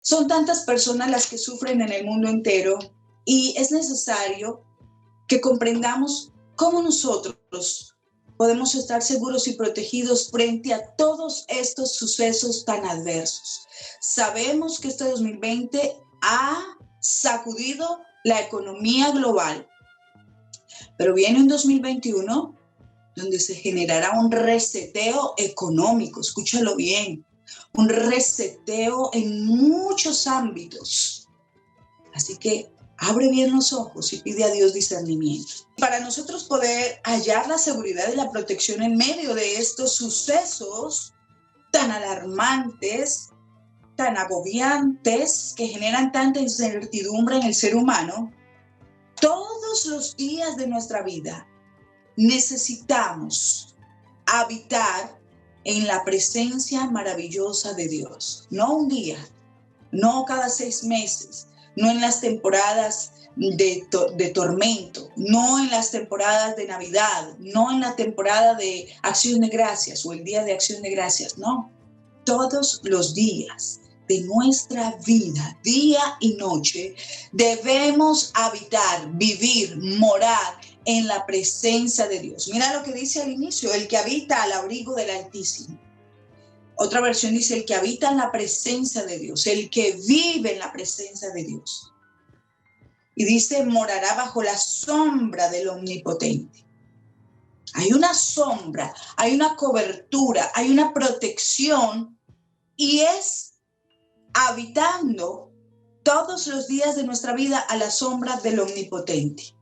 Son tantas personas las que sufren en el mundo entero y es necesario que comprendamos cómo nosotros podemos estar seguros y protegidos frente a todos estos sucesos tan adversos. Sabemos que este 2020 ha sacudido la economía global, pero viene un 2021 donde se generará un reseteo económico, escúchalo bien, un reseteo en muchos ámbitos. Así que abre bien los ojos y pide a Dios discernimiento. Para nosotros poder hallar la seguridad y la protección en medio de estos sucesos tan alarmantes, tan agobiantes, que generan tanta incertidumbre en el ser humano, todos los días de nuestra vida necesitamos habitar en la presencia maravillosa de Dios. No un día, no cada 6 meses, no en las temporadas de tormento, no en las temporadas de Navidad, no en la temporada de Acción de Gracias o el Día de Acción de Gracias, no. Todos los días de nuestra vida, día y noche, debemos habitar, vivir, morar en la presencia de Dios. Mira lo que dice al inicio, el que habita al abrigo del Altísimo. Otra versión dice el que habita en la presencia de Dios, el que vive en la presencia de Dios. Y dice, morará bajo la sombra del Omnipotente. Hay una sombra, hay una cobertura, hay una protección y es habitando todos los días de nuestra vida a la sombra del Omnipotente.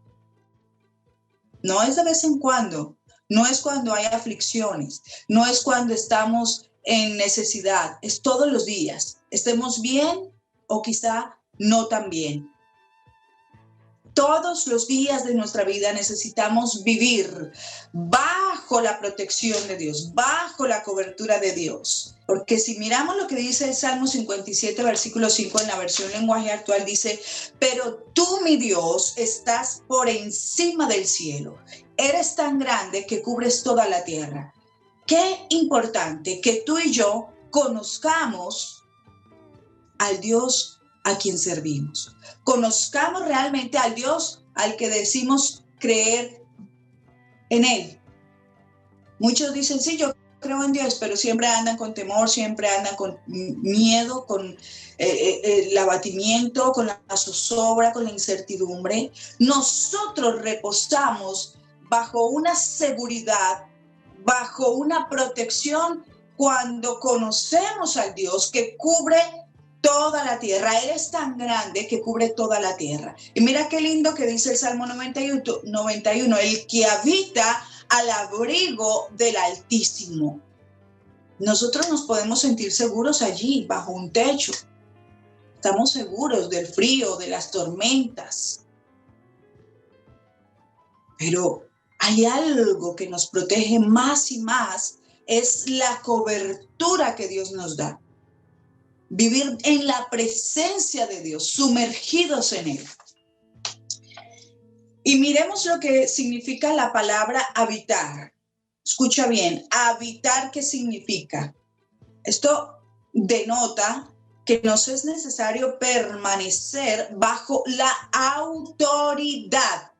No es de vez en cuando, no es cuando hay aflicciones, no es cuando estamos en necesidad, es todos los días, estemos bien o quizá no tan bien. Todos los días de nuestra vida necesitamos vivir bajo la protección de Dios, bajo la cobertura de Dios. Porque si miramos lo que dice el Salmo 57, versículo 5 en la versión lenguaje actual, dice, pero tú, mi Dios, estás por encima del cielo. Eres tan grande que cubres toda la tierra. Qué importante que tú y yo conozcamos al Dios a quien servimos. Conozcamos realmente al Dios al que decimos creer en Él. Muchos dicen, sí, yo creo en Dios, pero siempre andan con temor, siempre andan con miedo, con el abatimiento, con la zozobra, con la incertidumbre. Nosotros reposamos bajo una seguridad, bajo una protección cuando conocemos al Dios que cubre toda la tierra. Él es tan grande que cubre toda la tierra. Y mira qué lindo que dice el Salmo 91, el que habita al abrigo del Altísimo. Nosotros nos podemos sentir seguros allí, bajo un techo. Estamos seguros del frío, de las tormentas. Pero hay algo que nos protege más y más, es la cobertura que Dios nos da. Vivir en la presencia de Dios, sumergidos en Él. Y miremos lo que significa la palabra habitar. Escucha bien, habitar, ¿qué significa? Esto denota que nos es necesario permanecer bajo la autoridad.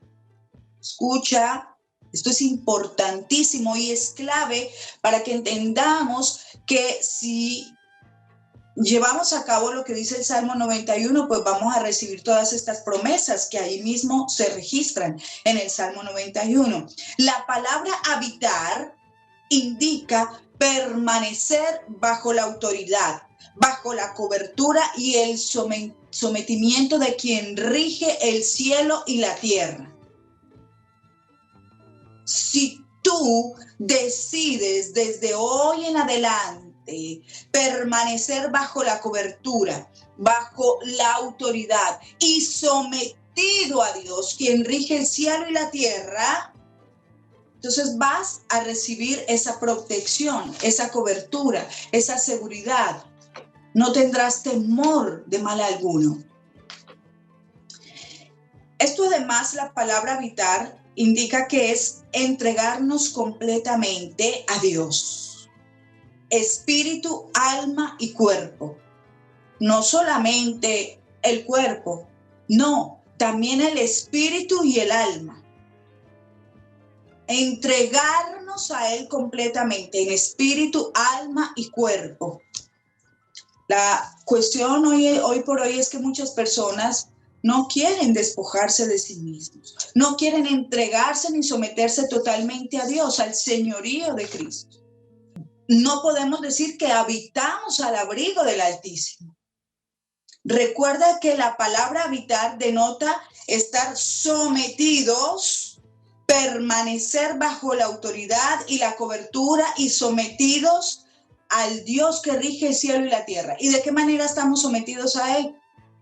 Escucha, esto es importantísimo y es clave para que entendamos que si llevamos a cabo lo que dice el Salmo 91, pues vamos a recibir todas estas promesas que ahí mismo se registran en el Salmo 91. La palabra habitar indica permanecer bajo la autoridad, bajo la cobertura y el sometimiento de quien rige el cielo y la tierra. Si tú decides desde hoy en adelante permanecer bajo la cobertura, bajo la autoridad y sometido a Dios, quien rige el cielo y la tierra, entonces vas a recibir esa protección, esa cobertura, esa seguridad. No tendrás temor de mal alguno. Esto además, la palabra habitar indica que es entregarnos completamente a Dios. Espíritu, alma y cuerpo. no solamente el cuerpo, no, también el espíritu y el alma. Entregarnos a Él completamente, en espíritu, alma y cuerpo. La cuestión hoy por hoy es que muchas personas no quieren despojarse de sí mismos, no quieren entregarse ni someterse totalmente a Dios, al señorío de Cristo. No podemos decir que habitamos al abrigo del Altísimo. Recuerda que la palabra habitar denota estar sometidos, permanecer bajo la autoridad y la cobertura y sometidos al Dios que rige el cielo y la tierra. ¿Y de qué manera estamos sometidos a Él?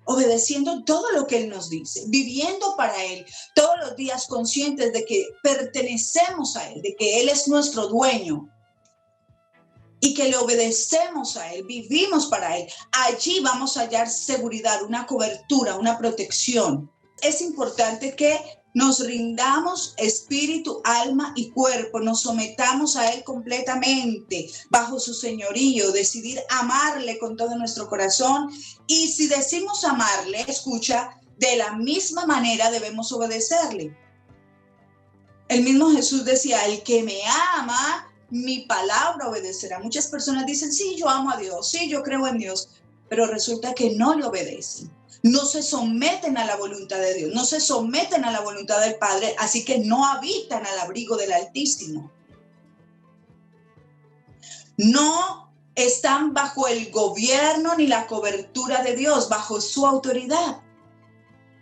Obedeciendo todo lo que Él nos dice, viviendo para Él, todos los días conscientes de que pertenecemos a Él, de que Él es nuestro dueño y que le obedecemos a Él, vivimos para Él. Allí vamos a hallar seguridad, una cobertura, una protección. Es importante que nos rindamos espíritu, alma y cuerpo, nos sometamos a Él completamente bajo su señorío, decidir amarle con todo nuestro corazón. Y si decimos amarle, escucha, de la misma manera debemos obedecerle. El mismo Jesús decía, el que me ama, mi palabra obedecerá. Muchas personas dicen, sí, yo amo a Dios, sí, yo creo en Dios, pero resulta que no le obedecen. No se someten a la voluntad de Dios, no se someten a la voluntad del Padre, así que no habitan al abrigo del Altísimo. No están bajo el gobierno ni la cobertura de Dios, bajo su autoridad.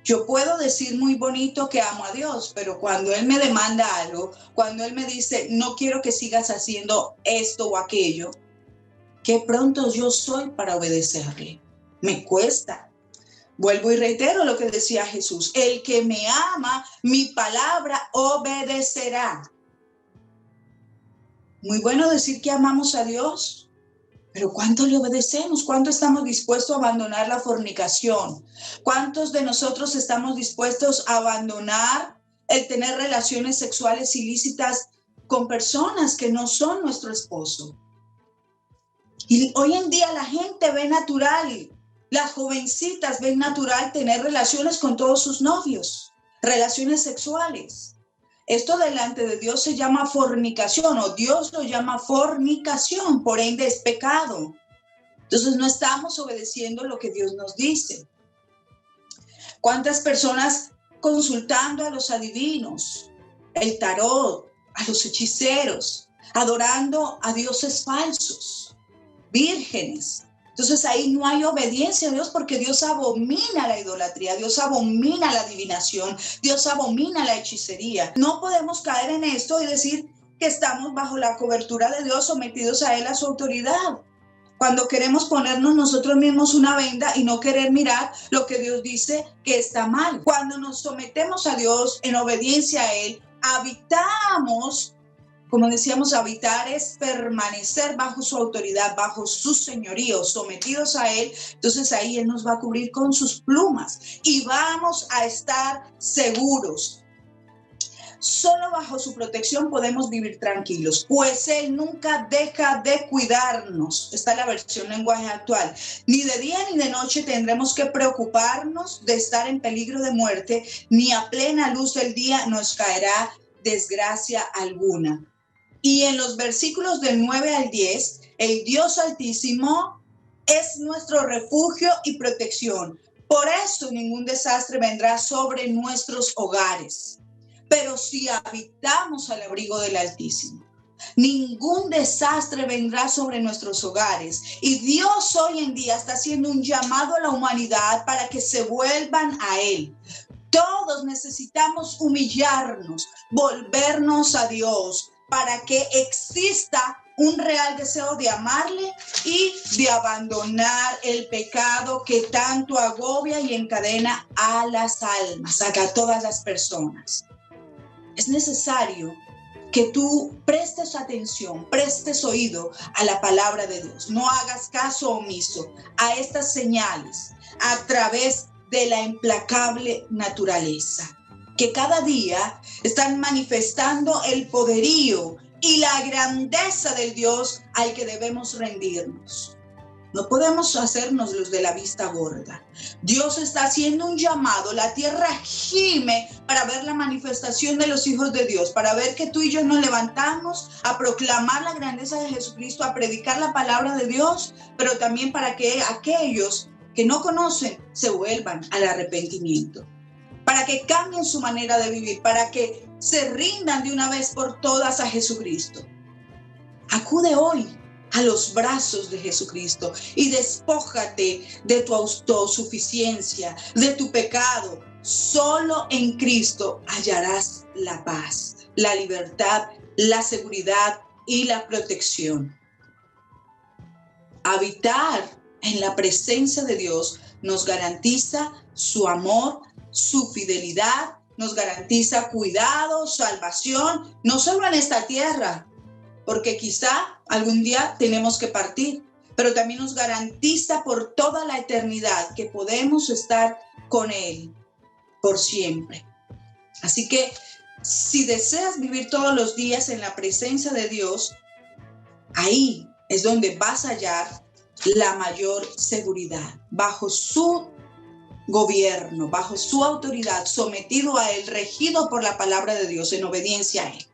Yo puedo decir muy bonito que amo a Dios, pero cuando Él me demanda algo, cuando Él me dice, no quiero que sigas haciendo esto o aquello, qué pronto yo soy para obedecerle. Me cuesta. Vuelvo y reitero lo que decía Jesús, el que me ama, mi palabra obedecerá. Muy bueno decir que amamos a Dios, pero ¿cuánto le obedecemos? ¿Cuánto estamos dispuestos a abandonar la fornicación? ¿Cuántos de nosotros estamos dispuestos a abandonar el tener relaciones sexuales ilícitas con personas que no son nuestro esposo? Y hoy en día la gente ve natural, las jovencitas ven natural tener relaciones con todos sus novios, relaciones sexuales. Esto delante de Dios se llama fornicación, o Dios lo llama fornicación, por ende es pecado. Entonces no estamos obedeciendo lo que Dios nos dice. ¿Cuántas personas consultando a los adivinos, el tarot, a los hechiceros, adorando a dioses falsos, vírgenes? Entonces ahí no hay obediencia a Dios porque Dios abomina la idolatría, Dios abomina la adivinación, Dios abomina la hechicería. No podemos caer en esto y decir que estamos bajo la cobertura de Dios, sometidos a Él, a su autoridad. Cuando queremos ponernos nosotros mismos una venda y no querer mirar lo que Dios dice que está mal. Cuando nos sometemos a Dios en obediencia a Él, habitamos. Como decíamos, habitar es permanecer bajo su autoridad, bajo su señorío, sometidos a Él. Entonces ahí Él nos va a cubrir con sus plumas y vamos a estar seguros. Solo bajo su protección podemos vivir tranquilos, pues Él nunca deja de cuidarnos. Esta es la versión lenguaje actual. Ni de día ni de noche tendremos que preocuparnos de estar en peligro de muerte, ni a plena luz del día nos caerá desgracia alguna. Y en los versículos del 9 al 10, el Dios Altísimo es nuestro refugio y protección. Por eso ningún desastre vendrá sobre nuestros hogares. Pero si habitamos al abrigo del Altísimo, ningún desastre vendrá sobre nuestros hogares. Y Dios hoy en día está haciendo un llamado a la humanidad para que se vuelvan a Él. Todos necesitamos humillarnos, volvernos a Dios, para que exista un real deseo de amarle y de abandonar el pecado que tanto agobia y encadena a las almas, a todas las personas. Es necesario que tú prestes atención, prestes oído a la palabra de Dios. No hagas caso omiso a estas señales a través de la implacable naturaleza, que cada día están manifestando el poderío y la grandeza del Dios al que debemos rendirnos. No podemos hacernos los de la vista gorda. Dios está haciendo un llamado. La tierra gime para ver la manifestación de los hijos de Dios, para ver que tú y yo nos levantamos a proclamar la grandeza de Jesucristo, a predicar la palabra de Dios, pero también para que aquellos que no conocen se vuelvan al arrepentimiento, para que cambien su manera de vivir, para que se rindan de una vez por todas a Jesucristo. Acude hoy a los brazos de Jesucristo y despójate de tu autosuficiencia, de tu pecado. Solo en Cristo hallarás la paz, la libertad, la seguridad y la protección. Habitar en la presencia de Dios nos garantiza su amor, su fidelidad, nos garantiza cuidado, salvación, no solo en esta tierra, porque quizá algún día tenemos que partir, pero también nos garantiza por toda la eternidad que podemos estar con Él por siempre. Así que si deseas vivir todos los días en la presencia de Dios, ahí es donde vas a hallar la mayor seguridad, bajo su gobierno, bajo su autoridad, sometido a Él, regido por la palabra de Dios, en obediencia a Él.